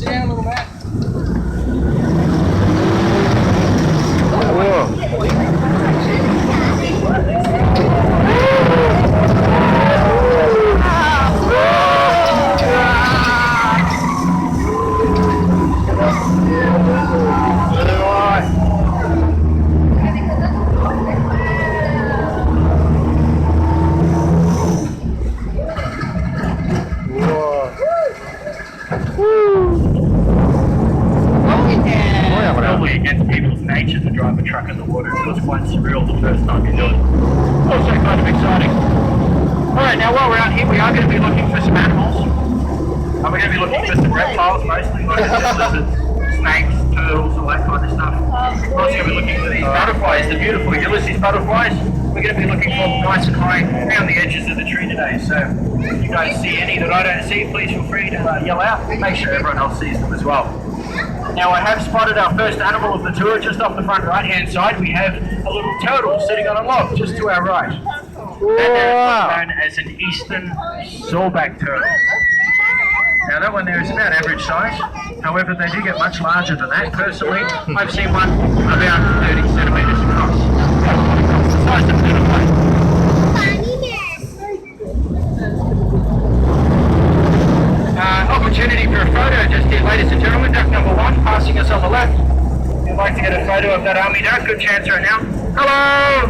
down a little bit. Against people's nature to drive a truck in the water. It was quite surreal the first time you do it. Also kind of exciting. Alright, now while we're out here, we are going to be looking for some animals. And we're going to be looking for some reptiles mostly, like lizards, snakes, turtles, all that kind of stuff. We're also going to be looking for these butterflies, the beautiful Ulysses butterflies. We're going to be looking for them nice and high around the edges of the tree today. So if you guys see any that I don't see, please feel free to yell out. Make sure everyone else sees them as well. Now I have spotted our first animal of the tour. Just off the front right hand side we have a little turtle sitting on a log just to our right. And there is what's known as an eastern sawback turtle. Now that one there is about average size, however they do get much larger than that. Personally, I've seen one about 30 centimetres across. It's the size of a little plate. Opportunity for a photo just here, ladies and gentlemen. Duck number 1 passing us on the left. If you'd like to get a photo of that army duck, good chance right now. Hello!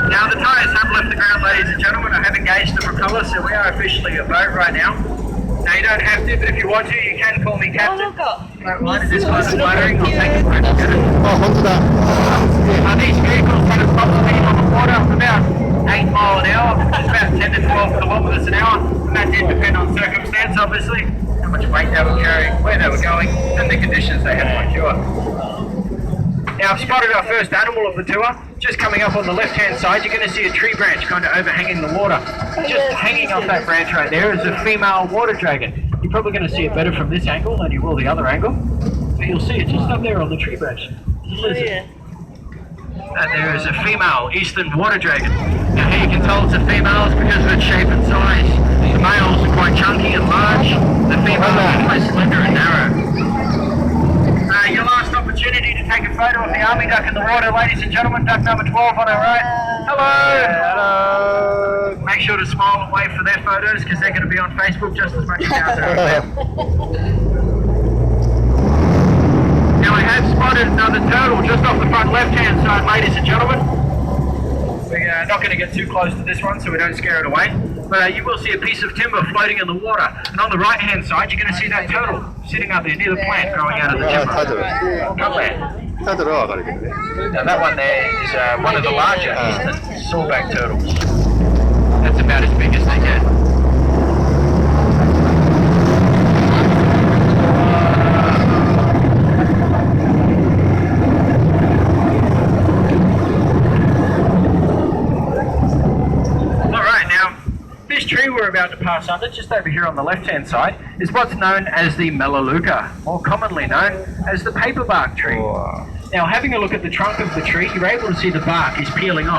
Now the tyres have left the ground, ladies and gentlemen. I have engaged the propeller, so we are officially a boat right now. Now you don't have to, but if you want to, you can call me captain. Don't mind, this kind of fluttering, I'll take it for a minute. These vehicles run at top speed on the water up about 8 miles an hour. It's about 10 to 12 kilometres an hour. And that did depend on circumstance, obviously, how much weight they were carrying, where they were going, and the conditions they had to endure. Now I've spotted our first animal of the tour. Just coming up on the left hand side, you're going to see a tree branch kind of overhanging the water. Just hanging off that branch right there is a female water dragon. You're probably going to see it better from this angle than you will the other angle. But you'll see it just up there on the tree branch. There's a lizard. And there is a female eastern water dragon. Now how you can tell it's a female is because of its shape and size. The males are quite chunky and large. The females are quite slender and narrow. Your last opportunity to take a photo of the army duck in the water, ladies and gentlemen. Duck number 12 on our right. Hello! Make sure to smile and wave for their photos because they're going to be on Facebook just as much as ours are. Now I have spotted another turtle just off the front left hand side, ladies and gentlemen. We're not going to get too close to this one so we don't scare it away. But you will see a piece of timber floating in the water. And on the right hand side you're going to see that turtle sitting up there near the plant growing out of the timber. Now that one there is one of the larger eastern sawback turtles. That's about as big as they get. This tree we're about to pass under, just over here on the left-hand side, is what's known as the melaleuca, more commonly known as the paperbark tree. Now, having a look at the trunk of the tree, you're able to see the bark is peeling off.